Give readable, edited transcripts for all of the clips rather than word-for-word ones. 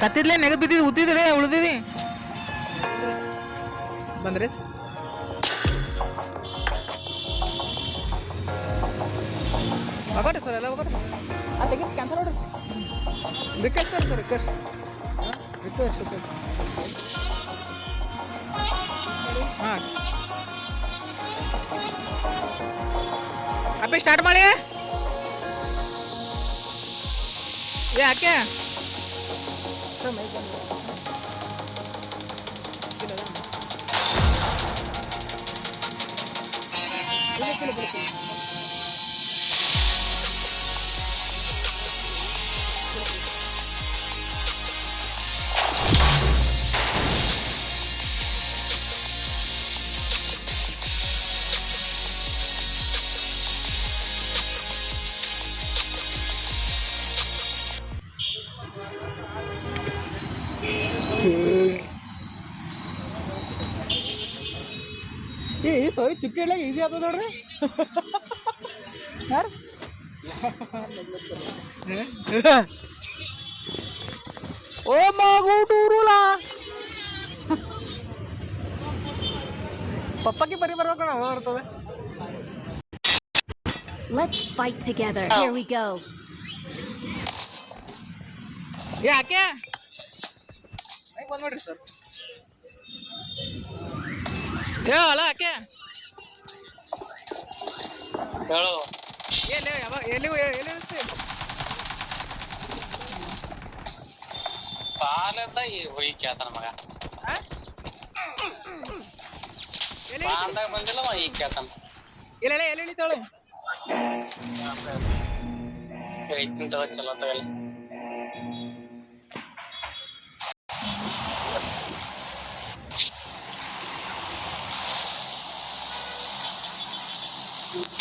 ಸತ್ತಿದ್ಲೇ ನೆಗದ್ ಬಿದ್ದಿದ್ದು ಉತ್ತಿದ್ರೆ ಉಳ್ದಿದಿ ಬಂದ್ರೆ ಹೋಗೋರಿ ಸರ್ ಎಲ್ಲ ಹೋಗೋರಿ ತೆಗೀಸ್ ಕ್ಯಾನ್ಸಲ್ ನೋಡ್ರಿ ರಿಕ್ವೆಸ್ಟ್ ಮಾಡಿ ಸರ್ ರಿಕ್ವೆಸ್ಟ್ ಹಾಂ ಅಪ್ಪಿ ಸ್ಟಾರ್ಟ್ ಮಾಡಿ ಯಾಕೆ ಸರ್ ಮೈಕ್ ಬಂದು ಈ ಸಾರಿ ಚುಕ್ಕಿ ಹೇಳಕ್ ಈಸಿ ಆಗ್ತದ ನೋಡ್ರಿ ಯಾರು ಓ ಮಗು ಟೂರುಲಾ ಪಪ್ಪಕ್ಕೆ ಬರಿ ಬರ್ಬೇಕಣ ಬರ್ತದೆ Let's fight together. Here we go. ಯಾಕೆ ಬಂದ್ಬಿಡ್ರಿ ಸರ್ ಅಲ್ಲ ಯಾಕೆ ಎಲ್ಲಿ ಯಾವ ಎಲ್ಲಿ ಪಾಲದ ಹೋಯ್ಕ್ಯಾತನ ಮಗ ಬಾಂದಾಗ ಬಂದಿಲ್ಲ ಹೋಯ್ಕ್ಯಾತನ ಇಲ್ಲ ಎಲ್ಲಿ ಇಳಿತಾಳೆ ಚಲೋ ತಗಲಿ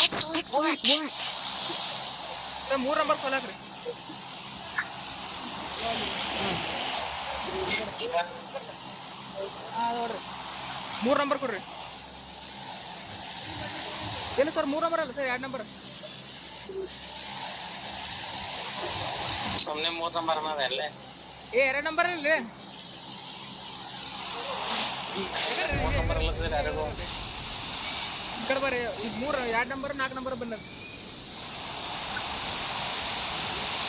Excellent work. ಸರ್ 3 ನಂಬರ್ ಕೊಲಾಕ್ರಿ ನೋಡ್ರಿ 3 ನಂಬರ್ ಕೊಡ್ರಿ ಇಲ್ಲ ಸರ್ 3 ನಂಬರ್ ಅಲ್ಲ ಸರ್ 2 ನಂಬರ್ ಸುಮ್ಮನೆ 3 ನಂಬರ್ ಅನ್ನೋದ ಅಲ್ಲೇ 2 ನಂಬರ್ ಇಲ್ರಿ ಈ ಕಡೆ ಬರ್ರಿ ಈಗ 2 ನಂಬರ್ 4 ನಂಬರ್ ಬಂದ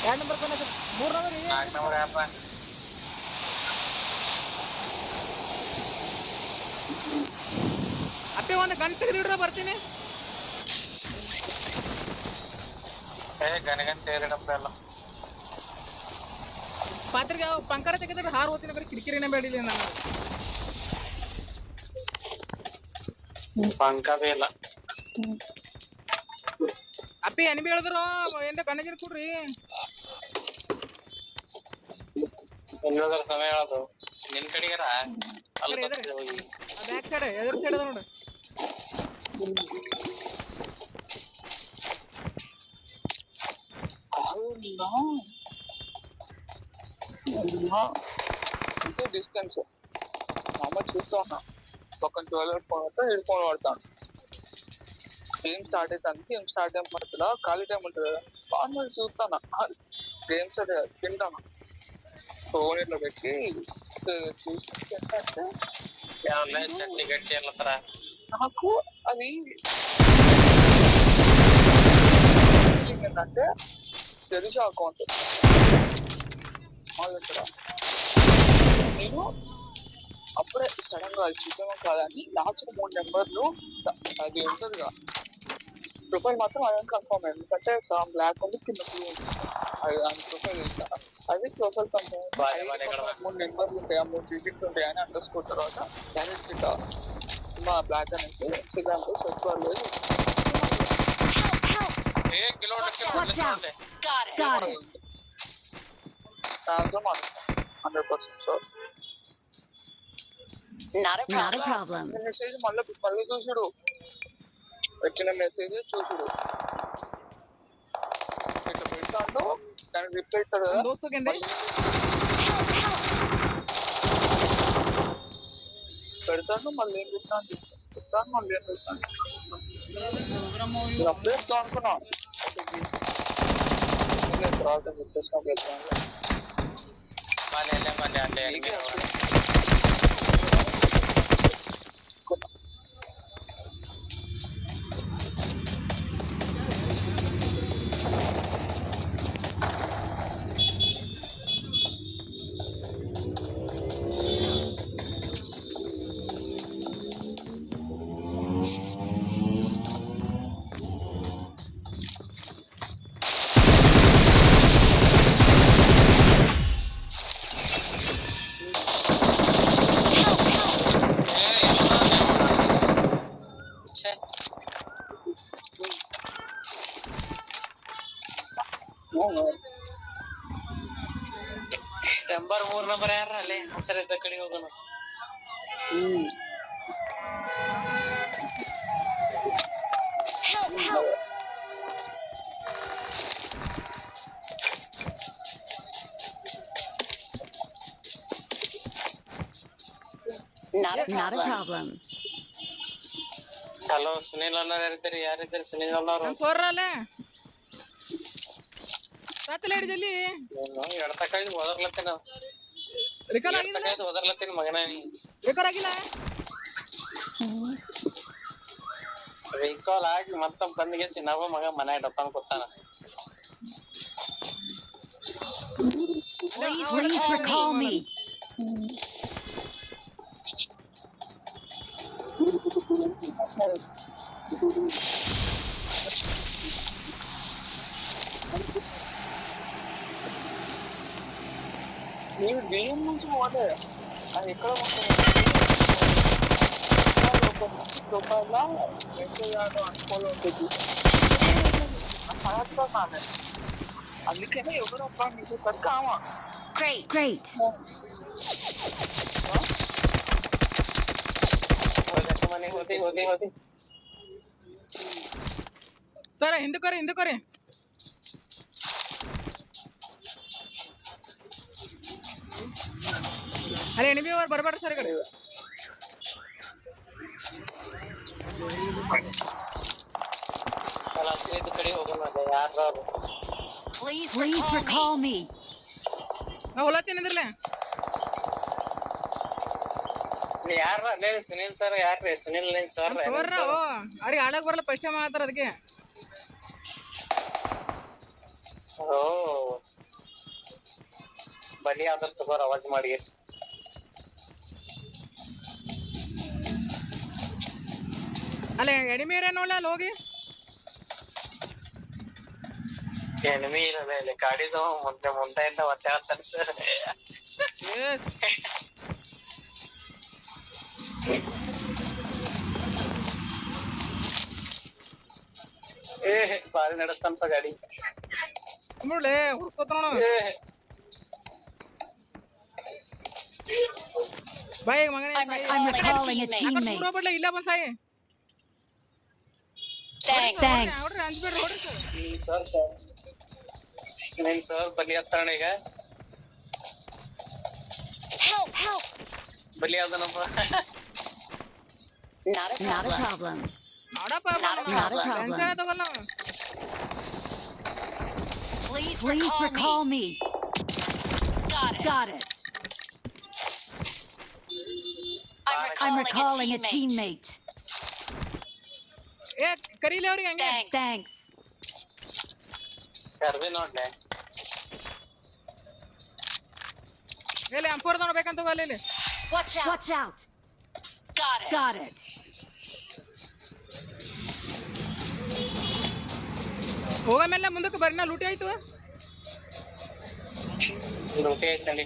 2 ನಂಬರ್ ಬಂದ 3 ನಂಬರ್ 4 ನಂಬರ್ ಯಾಪ ಅಪ್ಪೆ ಒಂದು ಗಂಟೆ ತೆಗೆದಿಡ್ರ ಬರ್ತೀನಿ ಗನಗನ್ ತೇರಿಡಪ್ಪ ಎಲ್ಲ ಪಾತ್ರೆಗೆ ಪಂಕಾರ ತೆಗೆದ್ರೆ ಹಾರು ಹೋಗ್ತೀನಿ ಬರೀ ಕಿರಿಕಿರಿನೇ ಬೇಡಿಲ್ಲ ನಾನು ಪಂಕ ಬಿ ಇಲ್ಲ ಅಪ್ಪಿ ಅನಿಬಿ ಹೇಳಿದ್ರು ಎಂದ ಗಣ್ಣಗಿರಿ ಕೊಡ್ರಿ ಎಲ್ಲೋದ್ರ ಸಮಯ ಹೇಳೋದು ನಿನ್ ಕಡೆಗಾರ ಬ್ಯಾಕ್ ಸೈಡ್ ಎದುರು ಸೈಡ್ ಅದ ನೋಡ್ರಿ డిస్టెన్స్ అమ్మ చూస్తా ఉన్నా పక్కన 12 హిడ్ఫోన్ వాడతాను గేమ్ స్టార్ట్ అవుతాను గేమ్ స్టార్ట్ అయిన పడుతుందా ఖాళీ టైం ఉంటుంది కదా నార్మల్ చూస్తాను గేమ్స్ తింటాను ఫోన్ ఇట్లా పెట్టి చూసి నాకు అది ఏంటంటే తెలుసు అకౌంట్ నేను అప్పుడే సడన్ గా చూద్దామో కాదని లాస్ట్ 3 నెంబర్లు అది ఉంటుంది కదా ప్రొఫైల్ మాత్రం అదే కన్ఫర్మ్ అయింది ఎందుకంటే బ్లాక్ ఉంది కింద బ్లూ ఉంది అది ప్రొఫైల్ ఇస్తాను అది ప్రొఫైల్ కన్ఫర్మ్ 3 నెంబర్లు ఉంటాయి 3 డిజిట్స్ ఉంటాయి అని అండర్స్కోర్ తర్వాత డైరెక్ట్ మా బ్లాక్ అనేది ఇన్స్టాగ్రామ్ లో సెర్చ్ వాళ్ళు Not a problem. మెసేజ్ మళ్ళీ చూసుడు వచ్చిన మెసేజ్ చూసుడు ఇట్లా పెడతాడు దానికి రిప్లై ఇస్తాడు కదా పెడతాను మళ్ళీ ఏం చెప్తాను మళ్ళీ ఏం చెప్తాను అప్పుడే ఇస్తాం అనుకున్నా తర్వాత చెప్పేసిన ಹೀಗೆ ಅಷ್ಟೇ. ನಂಬರ್ 3 ನಂಬರ್ ಯಾರ ಅಲ್ಲೇ ಸರಿ ಕಡೆ ಹೋಗೋಣ. Not a problem. Hello Sunil ಅಣ್ಣ ಯಾರಿದ್ದೀರಿ? ಯಾರಿದ್ದೀರಿ ಸುನಿಲ್ ಅಣ್ಣವ್ರು? ನಮ್ಮ ಸೋರ್ರಲ್ಲೇ ರಾತ್ರಿ ಹಿಡಿ ಜಲ್ದಿ ಎಡ್ತಕಾಯಿ ಓದರ್ಲತ್ತೇನ ರಿಕಾಲ್ ಆಗಿಲ್ಲ ಎಡ್ತಕಾಯ್ದು ಓದರ್ಲತ್ತೇನ ಮಗನ ನೀ ರಿಕಾಲ್ ಆಗಿಲ್ಲ ರೀಕಾಲ್ ಆಗಿ ಮತ್ತ ಬಂದಿಗೆ ಚಿನ್ನವ ಮಗ ಮನೆ ಡಪ್ಪನ್ ಕೂತಾನ. Please recall me. ನೀವು ಗೇಮ್ నుంచి పోతే అది ఎక్కడ రూపాయల 2,000 అనుకోలో ఉంటుంది అందుకనే ఎవరబ్బా మీకు కట్టామా. Great. ಮನೆ ಹೋದಿ ಸರ ಹಿಂದಕ್ಕೋರಿ ಅಲ್ಲೇ ಎಣಿಬಿ ಅವ್ರು ಬರ್ಬೇಡ್ರಿ ಸರ್ ಈ ಕಡೆ. ಕಡೆ ಹೋಗೋಣ ಯಾರು Please recall me. ಹೊಲತ್ತೇನಿದ್ರಲ್ಲ ಯಾರ ಅಲ್ಲೇ ಸುನಿಲ್ ಸರ್ ಯಾರ್ರಿ? ಸುನಿಲ್ ಸರ್ ಸೋರ್ರ ಅವ್ರಿಗೆ ಆಡಕ್ ಬರಲ್ಲ ಫಸ್ಟ್ ಟೈಮ್ ಮಾಡ್ತಾರ ಅದಕ್ಕೆ. ಓ ಬಲಿ ಆದ್ರ ತಗೋರ್ ಅವಾಜ್ ಮಾಡಿ ಅಲ್ಲ ಎಣಿಮೀರ ನೋಡ್ಲ ಅಲ್ಲಿ ಹೋಗಿ ಎನಿಮಿ ಇರಲ್ಲ ಇಲ್ಲಿ ಗಾಡಿದು ಮುಂದೆಯಿಂದ ಒತ್ತೆ ಆಗ್ತಾನೆ ಸರ್. ಎಸ್ ಬಾರಿ ನಡೆಸ್ತಂತ ಗಾಡಿ ಸುಮ್ಮನೆ ಹುಡ್ಸ್ಕೊತ ನೋಡ ಬಾಯ್ ಮಗನೇ I'm recalling a teammate. ಬಡ್ಲ ಇಲ್ಲ ಬಂದ್ ಸಾಯಿ Thanks. ನೋಡ್ರಿ ಅಂಜ್ಬೇಡ್ರಿ ನೋಡ್ರಿ ನಿನ್ ಸರ್ ಬಲಿ ಹತ್ತಾಣ ಈಗ ಬಲಿ ಆದ ನಮ್ಮ Not a problem. ನೋಡಪ್ಪ Not a problem. ಟೆನ್ಷನ್ ತಗೊಲ್ಲ ನಾವು. Please recall me. Got it. I'm recalling a teammate. ಏ ಕರೀಲಿ ಅವ್ರಿಗೆ ಹಂಗೆ Thanks. ಕರ್ವಿ ನೋಡ್ಲೆ ಎಲ್ಲಿ M4 ತಗೋಬೇಕಂತ ತಗೋ ಅಲ್ಲಿ Watch out. Got it. ಹೋಗ ಮೇಲೆ ಮುಂದಕ್ಕೆ ಬರ್ರಿ ನಾ ಲೂಟಿ ಆಯ್ತು ಲೂಟಿ ಐತ್ ನಡಿ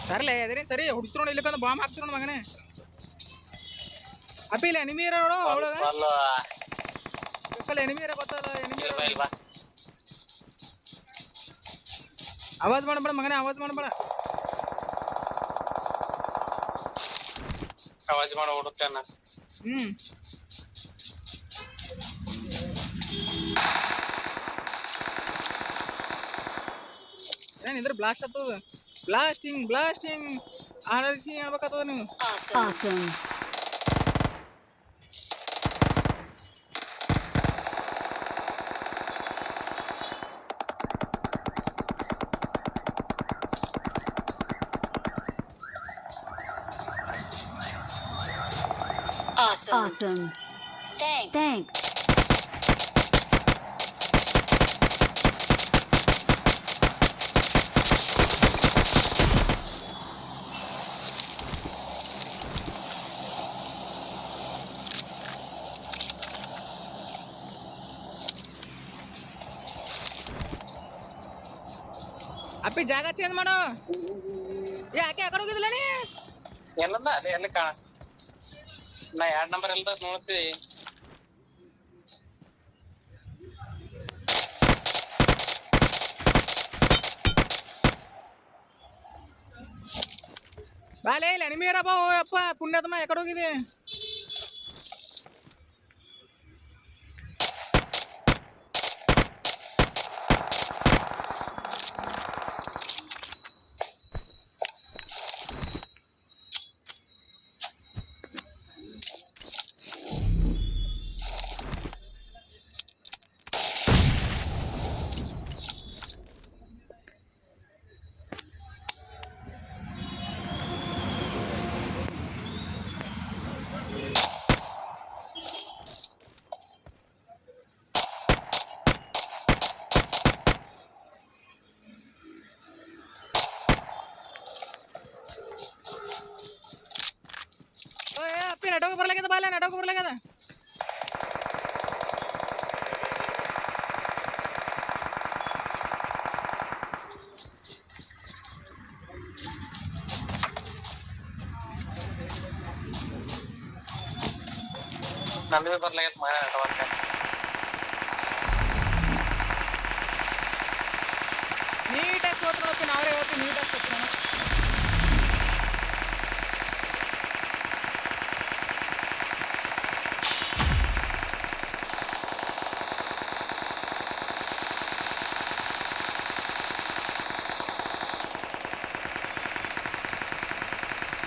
ಸರಲೇ ಅದೇ ಸರಿ ಹುಡ್ತಿರೋಣ ಇಲ್ಲಕಂದ್ರೆ ಬಾಂಬ್ ಹಾಕ್ತಿರೋಣ ಮಗನೇ ಅಪ್ಪಿ ಇಲ್ಲ ಎನಿಮಿ ಇರೋ ನೋಡು ಅವಳಗ ಎನಿಮಿ ಇರೋ ಗೊತ್ತಲ್ಲ ಎನಿಮಿ ಇಲ್ವಾ ಆವಾಜ್ ಮಾಡಬೇಡ ಮಗನೇ ಆವಾಜ್ ಮಾಡಬೇಡ ಆವಾಜ್ ಮಾಡಿ ಓಡುತ್ತೇನ ಏನಿದ್ರೆ ಬ್ಲಾಸ್ಟ್ ಆಗ್ತದ ಬ್ಲಾಸ್ಟಿಂಗ್ ಆರ್ಸಿ ಹೇಳ್ಬೇಕಾಗ್ತದ ನೀವು Awesome. Awesome. Thanks. Thanks. ಅಪ್ಪಿ ಜಾಗ ಚೇಂಜ್ ಮಾಡು. ಯಾಕೆ ಆ ಕಡೆ ಹೋಗಿದಿಲ್ಲ ನೀ? ಎಲ್ಲಂದ ಅದೇ ಎಲ್ಲಿ ನಾ 2 ನಂಬರ್ ಎಲ್ಲ ನೋಡ್ತೀವಿ. ಬಾಲೆ ಇಲ್ಲ ನಿಮೀರಪ್ಪ. ಓ ಅಪ್ಪ ಪುಣ್ಯಾತ್ಮ ಎಕಡೆ ಹೋಗಿದೆ? ಅಪ್ಪಿ ನಡೋಗ ಬರ್ಲಾಗ್ಯದ. ಬಾಲ ನಡೋಗ ಬರ್ಲಾಗ್ಯದ. ನಮ್ದು ಬರ್ಲಾಗೈತ್ ಮಗ ನೆಟ್ವರ್ಕ್. ನೀಟಾಗಿ ಸೋತ್ ನೋಡಪ್ಪಿ. ನಾವ್ರೆ ಇವತ್ತು ನೀಟಾಗಿ ಸೋತ್ ನೋಡ.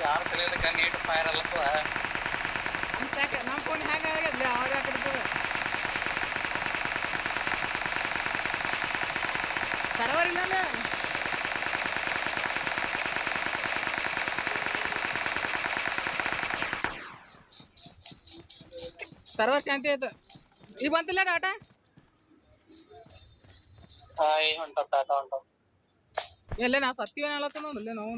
ಯಾರು ಕಲಿಯೋದಕ್ಕೆ ನೀಟ್ ಫೈರ್ ಅಲ್ಲಪ್ಪ. ನಮ್ಮ ಫೋನ್ ಹ್ಯಾಂಗ ಆಗ್ಯದ ಅವ್ರು ಹಾಕಿರ್ತದ. ಸರ್ವರ್ ಇಲ್ಲ. ಸರ್ವರ್ ಶಾಂತಿ ಆಯ್ತು. ಈಗ ಬಂತಿಲ್ಲ ಡಾಟಾ. ಈಗ ಹೊಂಟವ್ ಟಾಟಾ ಹೊಂಟವ್. ಎಲ್ಲೇ ನಾವು ಸತ್ತೀವೇನ ಅಲ್ಲತ್ತ ನೋಡಲ್ಲೇ ನಾವು.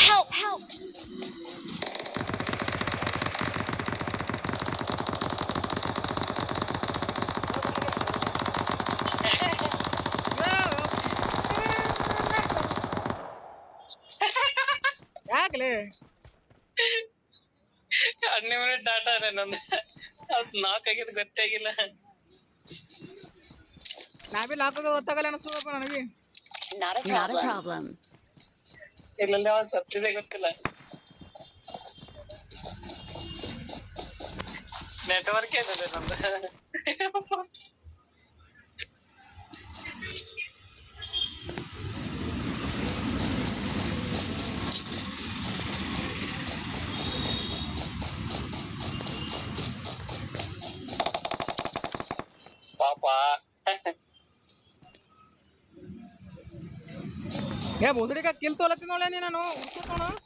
Help! Help! ಯಾಕಲೇ ಅನ್ಲಿಮಿಟೆಡ್ ಡಾಟಾ ಅದೇ ನಂದು. ಅದು 4 ಆಗಿದ್ದು ಗೊತ್ತೇ ಆಗಿಲ್ಲ. ನಾ ಬಿ ಲಾಕೋಗ ಗೊತ್ತಾಗಲ್ಲ ಅನಿಸ್ತದಪ್ಪ ನನಗೆ. Not a problem. ಇಲ್ಲಲ್ಲಿ ಅವ್ನು ಸತ್ತಿದೆ ಗೊತ್ತಿಲ್ಲ. ನೆಟ್ವರ್ಕ್ ಏನಿದೆ ನಮ್ದು. ಪಾಪ ಏ ಬೋಸಡಿಕ ಕಿಲ್ ತೋಲತ್ತಿ ನೋಡ್ಲೆ ನೀ. ನಾನು ಉರ್ಸ್ಕೊತ ನೋಡು.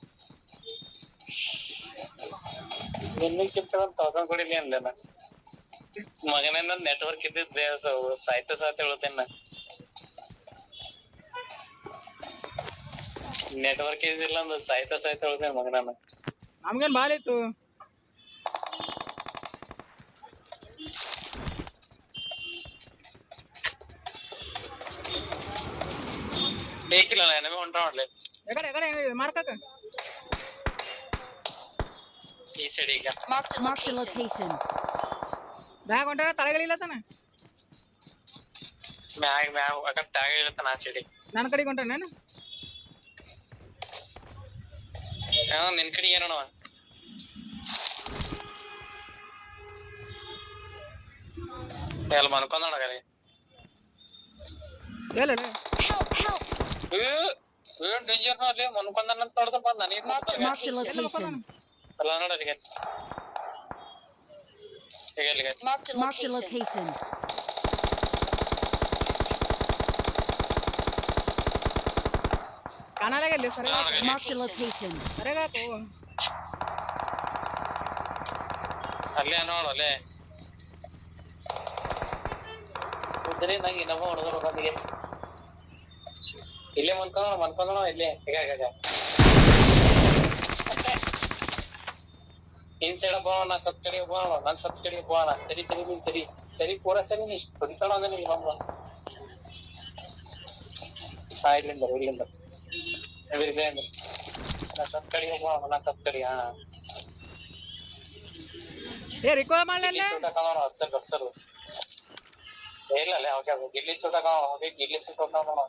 ಇನ್ನಕ್ಕಿಂತ 1000 ಕೊಡಿಲಿ ಅಂದೆ ನಾ. ಮಗನ ನೆಟ್ವರ್ಕ್ ಇದ್ದಿದ್ದೆ ಸಾಯ್ತ ಹೇಳ್ತೇನೆ. ನೆಟ್ವರ್ಕ್ ಇದ್ದಿಲ್ಲ ಅಂದ್ರೆ ಸಾಯ್ತ ಹೇಳ್ತೇನೆ ಮಗನ. ನಮ್ಗೇನ್ ಬಾಲ್ ಇತ್ತು. ಬೇಕಿಲ್ಲ ನಮಗೆ ಹೊಂಟ ಮಾಡ್ಲಿ. ಎಕಡೆ ಮಾರ್ಕಕ್ಕ ಈ ಸೈಡ್ ಈಗ Mark the location. ಬ್ಯಾಗ್ ಹೊಂಟಾರ ತಳಗಳಿಲ್ಲ ತಾನ. ಮ್ಯಾಗ ಅಕ್ಕ ಟ್ಯಾಗ ಇಳತ್ತಾನ ಆ ಸೈಡಿ. ನನ್ನ ಕಡೆಗೆ ಹೊಂಟಾನ ನಾನು. ನಿನ್ ಕಡೆಗೆ ಏನೋ ಎಲ್ಲ ಮನ್ಕೊಂಡಾಗಲಿ. ಎಲ್ಲ ಡೇಂಜರ್ ನೋಡಿ ಮನ್ಕೊಂಡಂತ ನೋಡ್ದಪ್ಪ ನನಗೆ. Mark the location. ಅಲ್ಲ ನೋಡು ಅಲ್ಲಿಗೆ ಅಲ್ಲಿಗೆ Marked a location. ಕಾಣಲ್ಲ ಇಲ್ಲಿ ಸರಿ Marked a location. ಸರಿಗಾಕು ಅಲ್ಲೇ ನೋಡು ಅಲ್ಲೇ ಸರಿ ನಂಗೆ ಇನ್ನೊಬ್ಬ ಹೊಡೆದ್ರು ಬಂದಿಗೆ ಇಲ್ಲೇ ಮನ್ಕೊಂಡ ಇಲ್ಲೇ ಹೇಗ इन साइड போவானா சப்ஸ்கிரைப் போவானா நான் சப்ஸ்கிரைப் போவானா சரி पूरा सरी नहीं ಹೊಡಿತಾಳ ಅಂದ್ರೆ ನೀನು ನಮ್ಮ ಇಲ್ಲಿಂದ ಎವರಿಗೆ ನಾನು ಸಬ್ಸ್ಕ್ರೈಬ್ ಹೋಗೋಣ ನಾನು ಸಬ್ಸ್ಕ್ರೈಬ್ ಏ ರಿಕಾರ್ಡ್ ಮಾಡಲ್ಲ ಚೋಟ ಕಾಣೋಣ ಅಸರ್ ಇಲ್ಲ ಅಲ್ಲ ಓಕೆ ಗಿಲ್ಲಿ ಚೋಟ ಕಾಣೋಣ ಓಕೆ ಗಿಲ್ಲಿ ಚೋಟ ಕಾಣೋಣ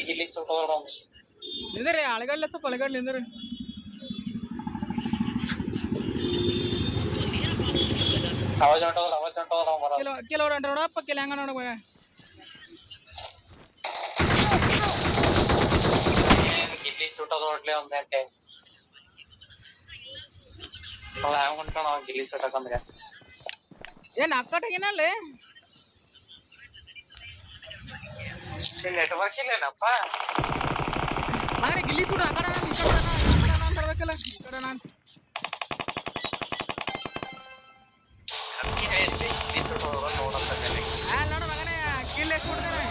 ಗಿಲ್ಲಿ ಚೋಟ ಕಾಣೋಣ ನಿಂದ್ರಿ ಅಳಗಡ್ಲ ಸ್ವಲ್ಪ ಅಳಗಡ್ಲ ನಿಂದ್ರಿ आवाज ಹೊಂಟೋದಲ್ಲ ಮರ ಕೆಲವ್ರು ಅಂಟ್ರ ನೋಡಪ್ಪ ಕೆಲ ಹಂಗ ನೋಡ ಗಿಲ್ಲಿ ಸುಟ್ಟೋದು ಹೊಡ್ಲಿ ಒಂದ್ ಗಂಟೆ ಹ್ಯಾಂಗ ಹೊಂಟೋಣ ಗಿಲ್ಲಿ ಸುಟ್ಟಕಂದ್ರೆ ಏನ್ ಅಕ್ಕಟಾಗಿನಲ್ಲಿ ನೆಟ್ವರ್ಕ್ ಇಲ್ಲೇನಪ್ಪ ಮಗನೇ ಗಿಲ್ಲಿ ಸುಡು ಆ ಕಡೆ ನಾನು ಈ ಕಡೆ ನಾನು ತರಬೇಕಲ್ಲ ಈ ಕಡೆ ನಾನು ಗಿಲ್ಲಿ ಸುಟ್ಟೋದು ನೋಡಂತ ನೋಡು ಮಗನೇ ಗಿಲ್ಲಿ ಸುಡ್ದೇನೆ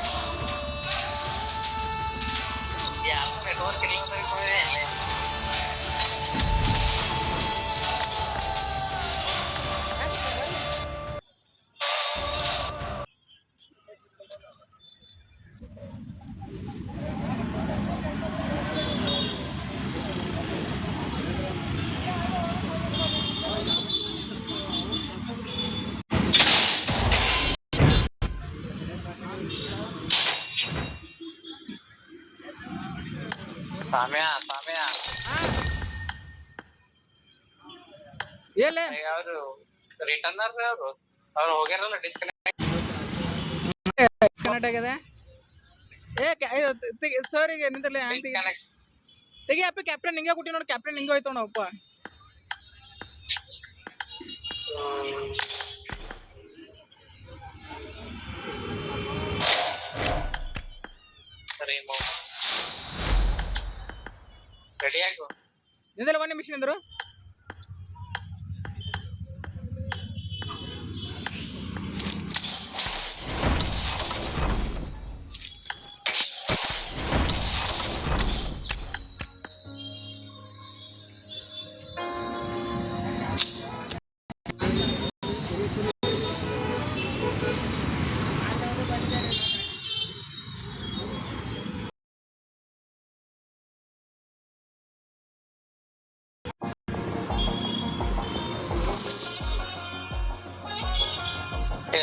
ಯಾರು ನೆಟ್ವರ್ಕ್ ಇಲ್ಲ ಸಾಮ್ಯ ಏಲೆ ಅವರು ರಿಟರ್ನ್ ಅವ್ರು ಹೋಗ್ಯಾರಲ್ಲ ಡಿಸ್ಕನೆಕ್ಟ್ ಆಗಿದೆ ಸರಿಗೆ ನಿಂತಲ್ಲ ತೆಗಿ ಅಪ್ಪ ಕ್ಯಾಪ್ಟನ್ ಹಿಂಗೆ ಕೊಟ್ಟಿ ನೋಡಿ ಕ್ಯಾಪ್ಟನ್ ಹಿಂಗೆ ಹೋಯ್ತು ನೋಡಪ್ಪ ಸರಿ ರೆಡಿ ಆಗು ನಿಂದಲ್ಲ ಒಂದು ನಿಮಿಷ ನಿಂದರು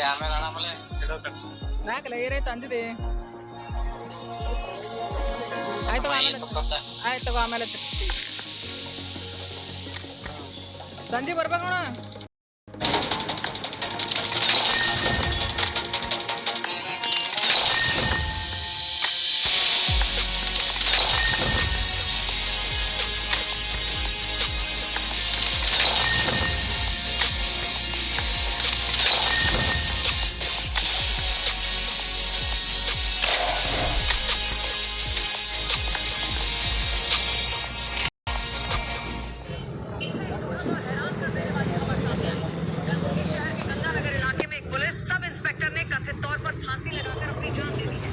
ಆಮೇಲೆ ಆಮೇಲೆ ಯಾಕಲ್ಲ ಏನಾಯ್ತು ಅಂದಿದೆ ಆಯ್ತು ಆಮೇಲೆ ಸಂಜೆ ಬರ್ಬೇಕು ನೋಡ सब इंस्पेक्टर ने कथित तौर पर फांसी लगाकर अपनी जान दे दी है।